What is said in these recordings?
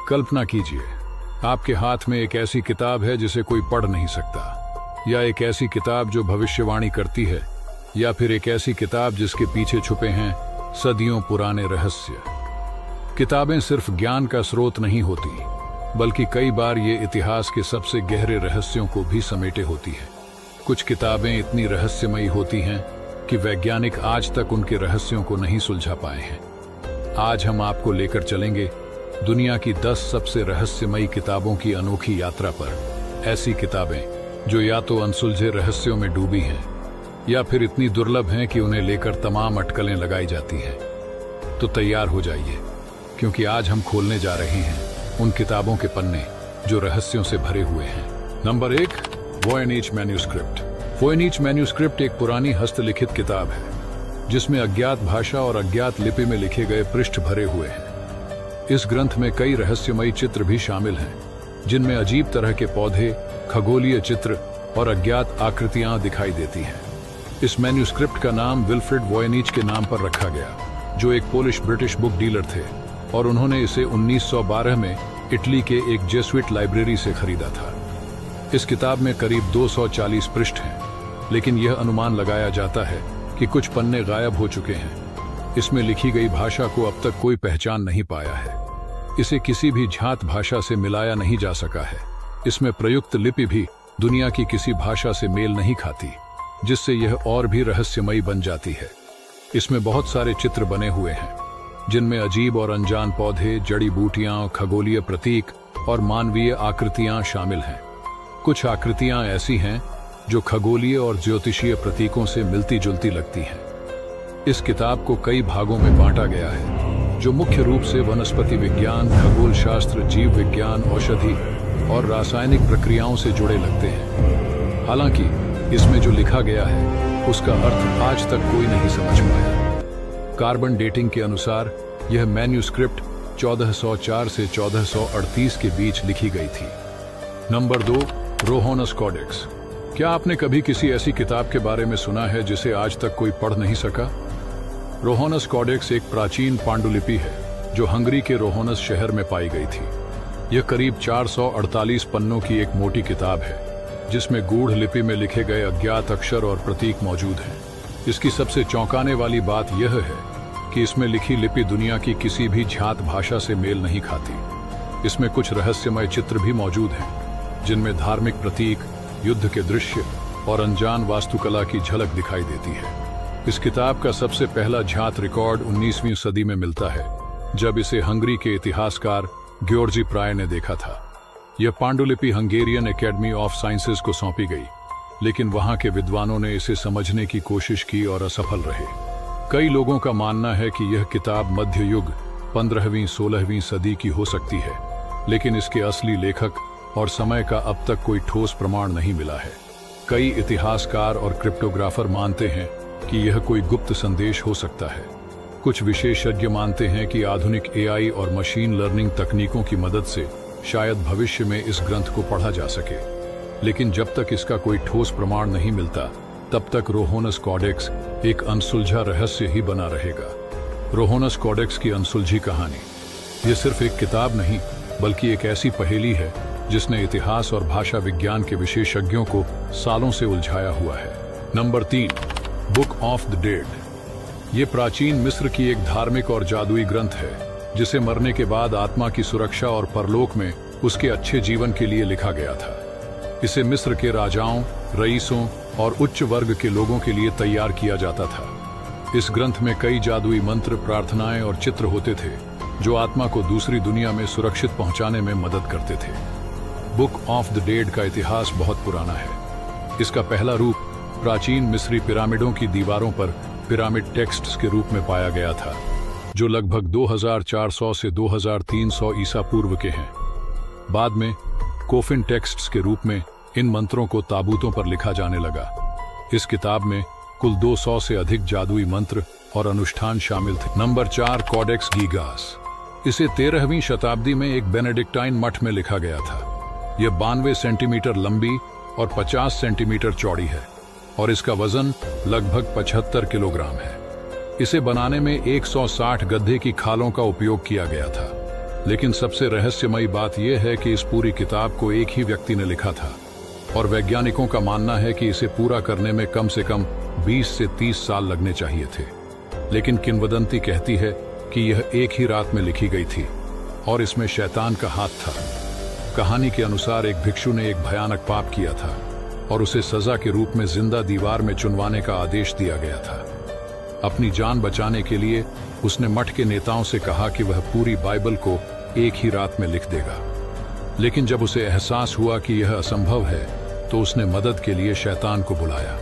कल्पना कीजिए, आपके हाथ में एक ऐसी किताब है जिसे कोई पढ़ नहीं सकता, या एक ऐसी किताब जो भविष्यवाणी करती है, या फिर एक ऐसी किताब जिसके पीछे छुपे हैं सदियों पुराने रहस्य। किताबें सिर्फ ज्ञान का स्रोत नहीं होती, बल्कि कई बार ये इतिहास के सबसे गहरे रहस्यों को भी समेटे होती है। कुछ किताबें इतनी रहस्यमयी होती हैं कि वैज्ञानिक आज तक उनके रहस्यों को नहीं सुलझा पाए हैं। आज हम आपको लेकर चलेंगे दुनिया की 10 सबसे रहस्यमयी किताबों की अनोखी यात्रा पर। ऐसी किताबें जो या तो अनसुलझे रहस्यों में डूबी हैं, या फिर इतनी दुर्लभ हैं कि उन्हें लेकर तमाम अटकलें लगाई जाती हैं। तो तैयार हो जाइए, क्योंकि आज हम खोलने जा रहे हैं उन किताबों के पन्ने जो रहस्यों से भरे हुए हैं। Number 1, Voynich manuscript. Voynich manuscript एक पुरानी हस्तलिखित किताब है जिसमें अज्ञात भाषा और अज्ञात लिपि में लिखे गए पृष्ठ भरे हुए हैं। इस ग्रंथ में कई रहस्यमयी चित्र भी शामिल हैं, जिनमें अजीब तरह के पौधे, खगोलीय चित्र और अज्ञात आकृतियां दिखाई देती हैं। इस मैन्यूस्क्रिप्ट का नाम विल्फ्रेड वॉयनिच के नाम पर रखा गया, जो एक पोलिश ब्रिटिश बुक डीलर थे, और उन्होंने इसे 1912 में इटली के एक जेसुइट लाइब्रेरी से खरीदा था। इस किताब में करीब 240 पृष्ठ हैं, लेकिन यह अनुमान लगाया जाता है कि कुछ पन्ने गायब हो चुके हैं। इसमें लिखी गई भाषा को अब तक कोई पहचान नहीं पाया है। इसे किसी भी झात भाषा से मिलाया नहीं जा सका है। इसमें प्रयुक्त लिपि भी दुनिया की किसी भाषा से मेल नहीं खाती, जिससे यह और भी रहस्यमयी बन जाती है। इसमें बहुत सारे चित्र बने हुए हैं, जिनमें अजीब और अनजान पौधे, जड़ी बूटियां, खगोलीय प्रतीक और मानवीय आकृतियां शामिल हैं। कुछ आकृतियां ऐसी हैं जो खगोलीय और ज्योतिषीय प्रतीकों से मिलती जुलती लगती हैं। इस किताब को कई भागों में बांटा गया है, जो मुख्य रूप से वनस्पति विज्ञान, खगोल शास्त्र, जीव विज्ञान, औषधि और रासायनिक प्रक्रियाओं से जुड़े लगते हैं। हालांकि इसमें जो लिखा गया है उसका अर्थ आज तक कोई नहीं समझ पाया। कार्बन डेटिंग के अनुसार यह मैन्यूस्क्रिप्ट 1404 से 1438 के बीच लिखी गई थी। Number 2, Rohonc Codex. क्या आपने कभी किसी ऐसी किताब के बारे में सुना है जिसे आज तक कोई पढ़ नहीं सका? रोहोनस कॉडेक्स एक प्राचीन पांडुलिपि है जो हंगरी के रोहोनस शहर में पाई गई थी। यह करीब 448 पन्नों की एक मोटी किताब है, जिसमें गूढ़ लिपि में लिखे गए अज्ञात अक्षर और प्रतीक मौजूद हैं। इसकी सबसे चौंकाने वाली बात यह है कि इसमें लिखी लिपि दुनिया की किसी भी झात भाषा से मेल नहीं खाती। इसमें कुछ रहस्यमय चित्र भी मौजूद हैं, जिनमें धार्मिक प्रतीक, युद्ध के दृश्य और अनजान वास्तुकला की झलक दिखाई देती है। इस किताब का सबसे पहला झात रिकॉर्ड 19वीं सदी में मिलता है, जब इसे हंगरी के इतिहासकार ग्योर्जी प्राय ने देखा था। यह पांडुलिपि हंगेरियन एकेडमी ऑफ साइंसेज को सौंपी गई, लेकिन वहां के विद्वानों ने इसे समझने की कोशिश की और असफल रहे। कई लोगों का मानना है कि यह किताब मध्य युग 15वीं-16वीं सदी की हो सकती है, लेकिन इसके असली लेखक और समय का अब तक कोई ठोस प्रमाण नहीं मिला है। कई इतिहासकार और क्रिप्टोग्राफर मानते हैं कि यह कोई गुप्त संदेश हो सकता है। कुछ विशेषज्ञ मानते हैं कि आधुनिक एआई और मशीन लर्निंग तकनीकों की मदद से शायद भविष्य में इस ग्रंथ को पढ़ा जा सके, लेकिन जब तक इसका कोई ठोस प्रमाण नहीं मिलता, तब तक रोहोनस कॉडेक्स एक अनसुलझा रहस्य ही बना रहेगा। रोहोनस कॉडेक्स की अनसुलझी कहानी। यह सिर्फ एक किताब नहीं, बल्कि एक ऐसी पहेली है जिसने इतिहास और भाषा विज्ञान के विशेषज्ञों को सालों से उलझाया हुआ है। Number 3, book of the dead. ये प्राचीन मिस्र की एक धार्मिक और जादुई ग्रंथ है, जिसे मरने के बाद आत्मा की सुरक्षा और परलोक में उसके अच्छे जीवन के लिए लिखा गया था। इसे मिस्र के राजाओं, रईसों और उच्च वर्ग के लोगों के लिए तैयार किया जाता था। इस ग्रंथ में कई जादुई मंत्र, प्रार्थनाएं और चित्र होते थे, जो आत्मा को दूसरी दुनिया में सुरक्षित पहुंचाने में मदद करते थे। बुक ऑफ द डेड का इतिहास बहुत पुराना है। इसका पहला रूप प्राचीन मिस्री पिरामिडों की दीवारों पर पिरामिड टेक्स्ट्स के रूप में पाया गया था, जो लगभग 2400 से 2300 ईसा पूर्व के हैं। बाद में कोफिन टेक्स्ट्स के रूप में इन मंत्रों को ताबूतों पर लिखा जाने लगा। इस किताब में कुल 200 से अधिक जादुई मंत्र और अनुष्ठान शामिल थे। Number 4, Codex Gigas. इसे 13वीं शताब्दी में एक बेनेडिक्टाइन मठ में लिखा गया था। यह 92 सेंटीमीटर लंबी और 50 सेंटीमीटर चौड़ी है, और इसका वजन लगभग 75 किलोग्राम है। इसे बनाने में 160 गधे की खालों का उपयोग किया गया था। लेकिन सबसे रहस्यमयी बात यह है कि इस पूरी किताब को एक ही व्यक्ति ने लिखा था और वैज्ञानिकों का मानना है कि इसे पूरा करने में कम से कम 20 से 30 साल लगने चाहिए थे। लेकिन किंवदंती कहती है कि यह एक ही रात में लिखी गई थी और इसमें शैतान का हाथ था। कहानी के अनुसार एक भिक्षु ने एक भयानक पाप किया था और उसे सजा के रूप में जिंदा दीवार में चुनवाने का आदेश दिया गया था। अपनी जान बचाने के लिए उसने मठ के नेताओं से कहा कि वह पूरी बाइबल को एक ही रात में लिख देगा। लेकिन जब उसे एहसास हुआ कि यह असंभव है तो उसने मदद के लिए शैतान को बुलाया।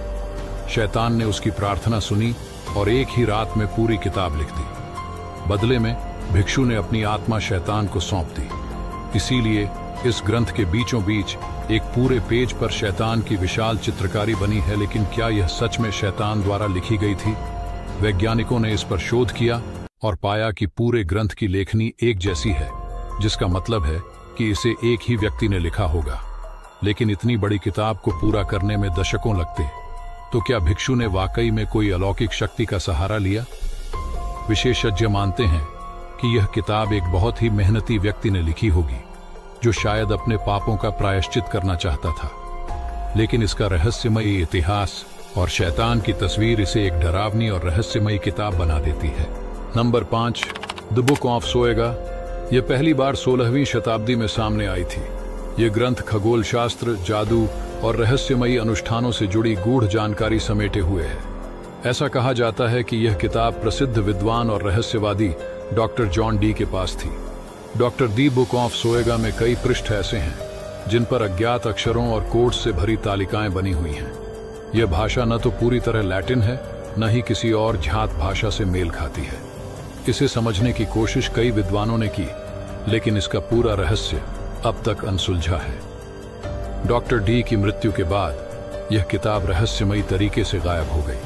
शैतान ने उसकी प्रार्थना सुनी और एक ही रात में पूरी किताब लिख दी। बदले में भिक्षु ने अपनी आत्मा शैतान को सौंप दी। इसीलिए इस ग्रंथ के बीचों बीच एक पूरे पेज पर शैतान की विशाल चित्रकारी बनी है। लेकिन क्या यह सच में शैतान द्वारा लिखी गई थी? वैज्ञानिकों ने इस पर शोध किया और पाया कि पूरे ग्रंथ की लेखनी एक जैसी है, जिसका मतलब है कि इसे एक ही व्यक्ति ने लिखा होगा। लेकिन इतनी बड़ी किताब को पूरा करने में दशकों लगते, तो क्या भिक्षु ने वाकई में कोई अलौकिक शक्ति का सहारा लिया? विशेषज्ञ मानते हैं कि यह किताब एक बहुत ही मेहनती व्यक्ति ने लिखी होगी, जो शायद अपने पापों का प्रायश्चित करना चाहता था। लेकिन इसका रहस्यमयी इतिहास और शैतान की तस्वीर इसे एक डरावनी और रहस्यमयी किताब बना देती है। Number 5, the Book of Soyga. यह पहली बार 16वीं शताब्दी में सामने आई थी। यह ग्रंथ खगोल शास्त्र, जादू और रहस्यमयी अनुष्ठानों से जुड़ी गूढ़ जानकारी समेटे हुए है। ऐसा कहा जाता है कि यह किताब प्रसिद्ध विद्वान और रहस्यवादी डॉक्टर जॉन डी के पास थी। डॉक्टर दी बुक ऑफ सोएगा में कई पृष्ठ ऐसे हैं जिन पर अज्ञात अक्षरों और कोड्स से भरी तालिकाएं बनी हुई हैं। यह भाषा न तो पूरी तरह लैटिन है, न ही किसी और झात भाषा से मेल खाती है। इसे समझने की कोशिश कई विद्वानों ने की, लेकिन इसका पूरा रहस्य अब तक अनसुलझा है। डॉक्टर डी की मृत्यु के बाद यह किताब रहस्यमयी तरीके से गायब हो गई।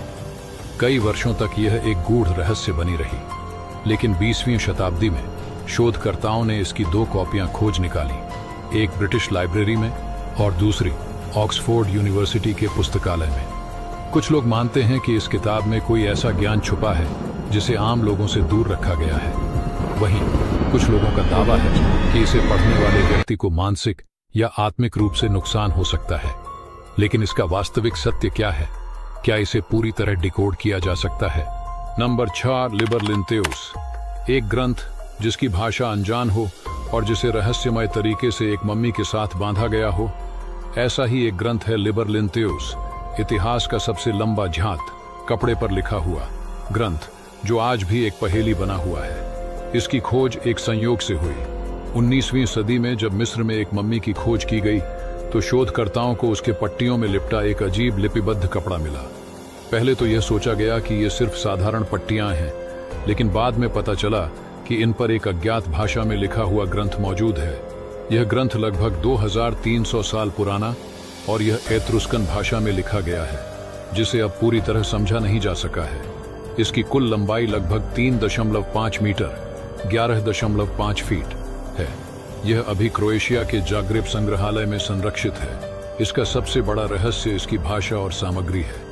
कई वर्षों तक यह एक गूढ़ रहस्य बनी रही, लेकिन 20वीं शताब्दी में शोधकर्ताओं ने इसकी 2 कॉपियां खोज निकाली, एक ब्रिटिश लाइब्रेरी में और दूसरी ऑक्सफोर्ड यूनिवर्सिटी के पुस्तकालय में। कुछ लोग मानते हैं कि इस किताब में कोई ऐसा ज्ञान छुपा है जिसे आम लोगों से दूर रखा गया है। वहीं कुछ लोगों का दावा है कि इसे पढ़ने वाले व्यक्ति को मानसिक या आत्मिक रूप से नुकसान हो सकता है। लेकिन इसका वास्तविक सत्य क्या है? क्या इसे पूरी तरह डिकोड किया जा सकता है? Number 6, Liber Linteus. एक ग्रंथ जिसकी भाषा अनजान हो और जिसे रहस्यमय तरीके से एक मम्मी के साथ बांधा गया हो, ऐसा ही एक ग्रंथ है लिबर लिंथेउस, इतिहास का सबसे लंबा झात, कपड़े पर लिखा हुआ ग्रंथ, जो आज भी एक पहेली बना हुआ है। इसकी खोज एक संयोग से हुई। 19वीं सदी में जब मिस्र में एक मम्मी की खोज की गई तो शोधकर्ताओं को उसके पट्टियों में लिपटा एक अजीब लिपिबद्ध कपड़ा मिला। पहले तो यह सोचा गया कि ये सिर्फ साधारण पट्टियां हैं, लेकिन बाद में पता चला कि इन पर एक अज्ञात भाषा में लिखा हुआ ग्रंथ मौजूद है। यह ग्रंथ लगभग 2300 साल पुराना और यह एत्रुस्कन भाषा में लिखा गया है, जिसे अब पूरी तरह समझा नहीं जा सका है। इसकी कुल लंबाई लगभग 3.5 मीटर 11.5 फीट है। यह अभी क्रोएशिया के जाग्रेब संग्रहालय में संरक्षित है। इसका सबसे बड़ा रहस्य इसकी भाषा और सामग्री है।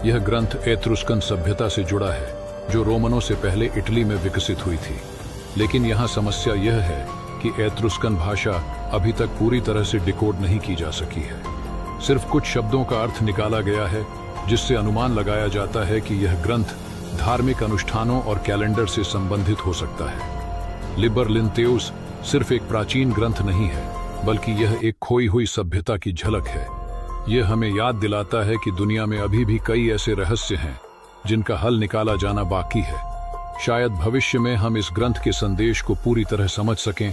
यह ग्रंथ एत्रुस्कन सभ्यता से जुड़ा है, जो रोमनों से पहले इटली में विकसित हुई थी। लेकिन यहाँ समस्या यह है कि एत्रुस्कन भाषा अभी तक पूरी तरह से डिकोड नहीं की जा सकी है। सिर्फ कुछ शब्दों का अर्थ निकाला गया है, जिससे अनुमान लगाया जाता है कि यह ग्रंथ धार्मिक अनुष्ठानों और कैलेंडर से संबंधित हो सकता है। लिबर लिंथेउस सिर्फ एक प्राचीन ग्रंथ नहीं है, बल्कि यह एक खोई हुई सभ्यता की झलक है। यह हमें याद दिलाता है कि दुनिया में अभी भी कई ऐसे रहस्य हैं जिनका हल निकाला जाना बाकी है। शायद भविष्य में हम इस ग्रंथ के संदेश को पूरी तरह समझ सकें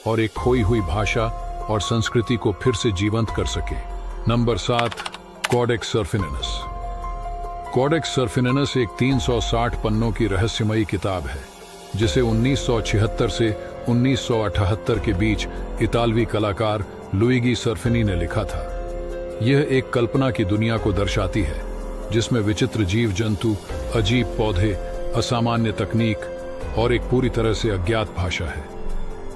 और एक खोई हुई भाषा और संस्कृति को फिर से जीवंत कर सकें। Number 7, Codex Seraphinianus. Codex Seraphinianus एक 360 पन्नों की रहस्यमयी किताब है, जिसे 1976 से 1978 के बीच इतालवी कलाकार लुइगी सर्फिनी ने लिखा था। यह एक कल्पना की दुनिया को दर्शाती है, जिसमें विचित्र जीव जंतु, अजीब पौधे, असामान्य तकनीक और एक पूरी तरह से अज्ञात भाषा है।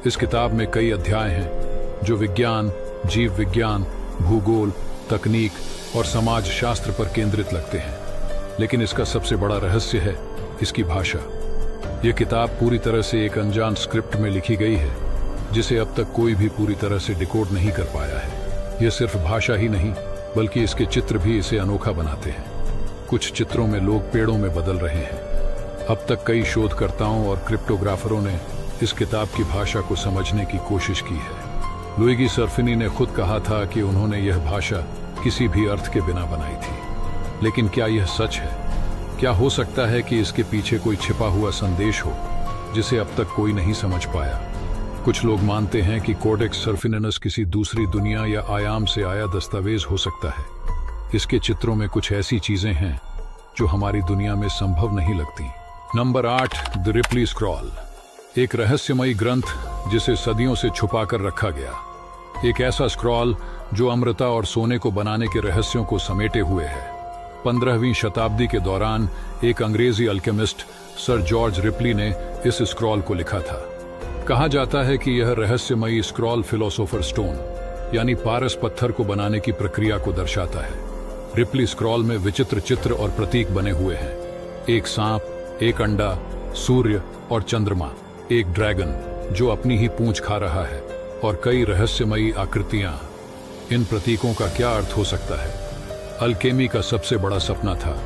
इस किताब में कई अध्याय हैं जो विज्ञान, जीव विज्ञान, भूगोल, तकनीक और समाज शास्त्र पर केंद्रित लगते हैं। लेकिन इसका सबसे बड़ा रहस्य है इसकी भाषा। यह किताब पूरी तरह से एक अनजान स्क्रिप्ट में लिखी गई है, जिसे अब तक कोई भी पूरी तरह से डिकोड नहीं कर पाया है। यह सिर्फ भाषा ही नहीं, बल्कि इसके चित्र भी इसे अनोखा बनाते हैं। कुछ चित्रों में लोग पेड़ों में बदल रहे हैं। अब तक कई शोधकर्ताओं और क्रिप्टोग्राफरों ने इस किताब की भाषा को समझने की कोशिश की है। लुइगी सर्फिनी ने खुद कहा था कि उन्होंने यह भाषा किसी भी अर्थ के बिना बनाई थी। लेकिन क्या यह सच है? क्या हो सकता है कि इसके पीछे कोई छिपा हुआ संदेश हो जिसे अब तक कोई नहीं समझ पाया? कुछ लोग मानते हैं कि कोडेक्स सर्फिनिनस किसी दूसरी दुनिया या आयाम से आया दस्तावेज हो सकता है। इसके चित्रों में कुछ ऐसी चीजें हैं जो हमारी दुनिया में संभव नहीं लगती। नंबर 8, द रिप्ली स्क्रॉल, एक रहस्यमयी ग्रंथ जिसे सदियों से छुपा कर रखा गया। एक ऐसा स्क्रॉल जो अमृता और सोने को बनाने के रहस्यों को समेटे हुए है। 15वीं शताब्दी के दौरान एक अंग्रेजी अल्केमिस्ट सर जॉर्ज रिप्ली ने इस स्क्रॉल को लिखा था। कहा जाता है कि यह रहस्यमयी स्क्रॉल फिलोसोफर स्टोन यानी पारस पत्थर को बनाने की प्रक्रिया को दर्शाता है। रिप्ली स्क्रॉल में विचित्र चित्र और प्रतीक बने हुए हैं। एक सांप, एक अंडा, सूर्य और चंद्रमा, एक ड्रैगन जो अपनी ही पूंछ खा रहा है और कई रहस्यमयी आकृतियां। इन प्रतीकों का क्या अर्थ हो सकता है? अल्केमी का सबसे बड़ा सपना था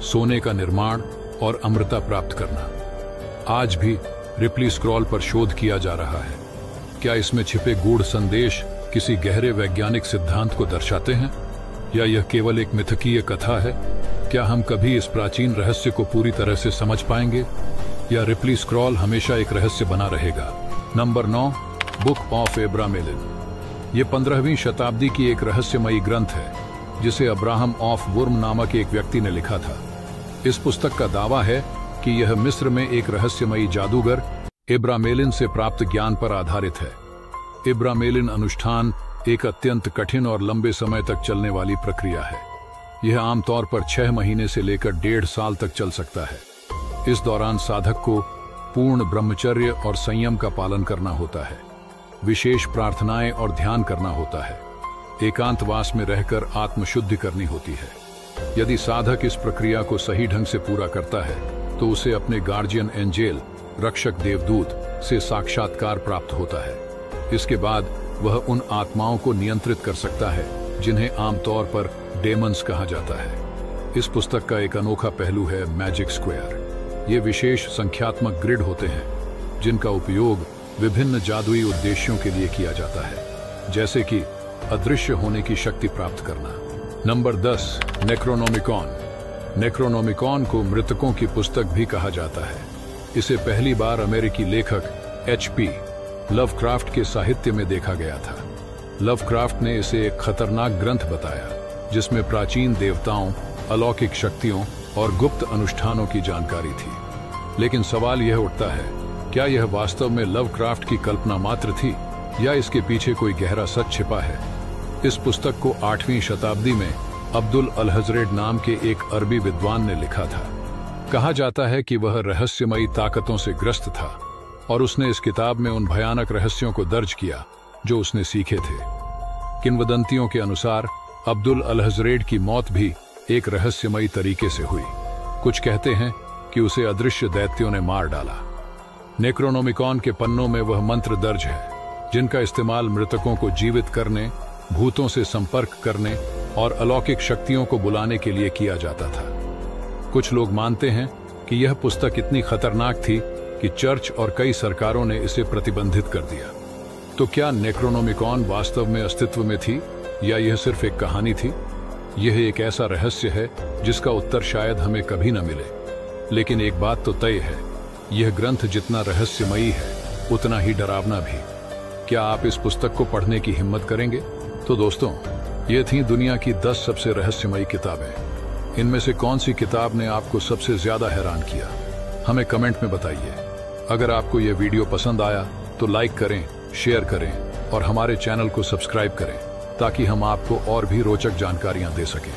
सोने का निर्माण और अमृता प्राप्त करना। आज भी रिप्ली स्क्रॉल पर शोध किया जा रहा है। क्या इसमें छिपे गूढ़ संदेश किसी गहरे वैज्ञानिक सिद्धांत को दर्शाते हैं, या यह केवल एक मिथकीय कथा है? क्या हम कभी इस प्राचीन रहस्य को पूरी तरह से समझ पाएंगे, या रिप्ली स्क्रॉल हमेशा एक रहस्य बना रहेगा? Number 9, Book of Abramelin. ये 15वीं शताब्दी की एक रहस्यमयी ग्रंथ है जिसे अब्राहम ऑफ वुर्म नामक एक व्यक्ति ने लिखा था। इस पुस्तक का दावा है कि यह मिस्र में एक रहस्यमयी जादूगर एब्रामेलिन से प्राप्त ज्ञान पर आधारित है। एब्रामेलिन अनुष्ठान एक अत्यंत कठिन और लंबे समय तक चलने वाली प्रक्रिया है। यह आमतौर पर 6 महीने से लेकर 1.5 साल तक चल सकता है। इस दौरान साधक को पूर्ण ब्रह्मचर्य और संयम का पालन करना होता है। विशेष प्रार्थनाएं और ध्यान करना होता है। एकांतवास में रहकर आत्मशुद्धि करनी होती है। यदि साधक इस प्रक्रिया को सही ढंग से पूरा करता है तो उसे अपने गार्जियन एंजेल, रक्षक देवदूत से साक्षात्कार प्राप्त होता है। इसके बाद वह उन आत्माओं को नियंत्रित कर सकता है जिन्हें आमतौर पर डेमन्स कहा जाता है। इस पुस्तक का एक अनोखा पहलू है मैजिक स्क्वायर। ये विशेष संख्यात्मक ग्रिड होते हैं जिनका उपयोग विभिन्न जादुई उद्देश्यों के लिए किया जाता है, जैसे कि अदृश्य होने की शक्ति प्राप्त करना। नंबर 10, नेक्रोनोमिकॉन। नेक्रोनोमिकॉन को मृतकों की पुस्तक भी कहा जाता है। इसे पहली बार अमेरिकी लेखक HP लवक्राफ्ट के साहित्य में देखा गया था। लवक्राफ्ट ने इसे एक खतरनाक ग्रंथ बताया जिसमें प्राचीन देवताओं, अलौकिक शक्तियों और गुप्त अनुष्ठानों की जानकारी थी। लेकिन सवाल यह उठता है, क्या यह वास्तव में लवक्राफ्ट की कल्पना मात्र थी या इसके पीछे कोई गहरा सच छिपा है? इस पुस्तक को 8वीं शताब्दी में अब्दुल अलहजरेड नाम के एक अरबी विद्वान ने लिखा था। कहा जाता है कि वह रहस्यमयी ताकतों से ग्रस्त था और उसने इस किताब में उन भयानक रहस्यों को दर्ज किया जो उसने सीखे थे। किंवदंतियों के अनुसार अब्दुल अलहजरेड की मौत भी एक रहस्यमयी तरीके से हुई। कुछ कहते हैं कि उसे अदृश्य दैत्यों ने मार डाला। नेक्रोनोमिकॉन के पन्नों में वह मंत्र दर्ज है जिनका इस्तेमाल मृतकों को जीवित करने, भूतों से संपर्क करने और अलौकिक शक्तियों को बुलाने के लिए किया जाता था। कुछ लोग मानते हैं कि यह पुस्तक इतनी खतरनाक थी कि चर्च और कई सरकारों ने इसे प्रतिबंधित कर दिया। तो क्या नेक्रोनोमिकॉन वास्तव में अस्तित्व में थी या यह सिर्फ एक कहानी थी? यह एक ऐसा रहस्य है जिसका उत्तर शायद हमें कभी न मिले। लेकिन एक बात तो तय है, यह ग्रंथ जितना रहस्यमयी है उतना ही डरावना भी। क्या आप इस पुस्तक को पढ़ने की हिम्मत करेंगे? तो दोस्तों, ये थी दुनिया की 10 सबसे रहस्यमयी किताबें। इनमें से कौन सी किताब ने आपको सबसे ज्यादा हैरान किया? हमें कमेंट में बताइए। अगर आपको यह वीडियो पसंद आया तो लाइक करें, शेयर करें और हमारे चैनल को सब्सक्राइब करें ताकि हम आपको और भी रोचक जानकारियां दे सकें।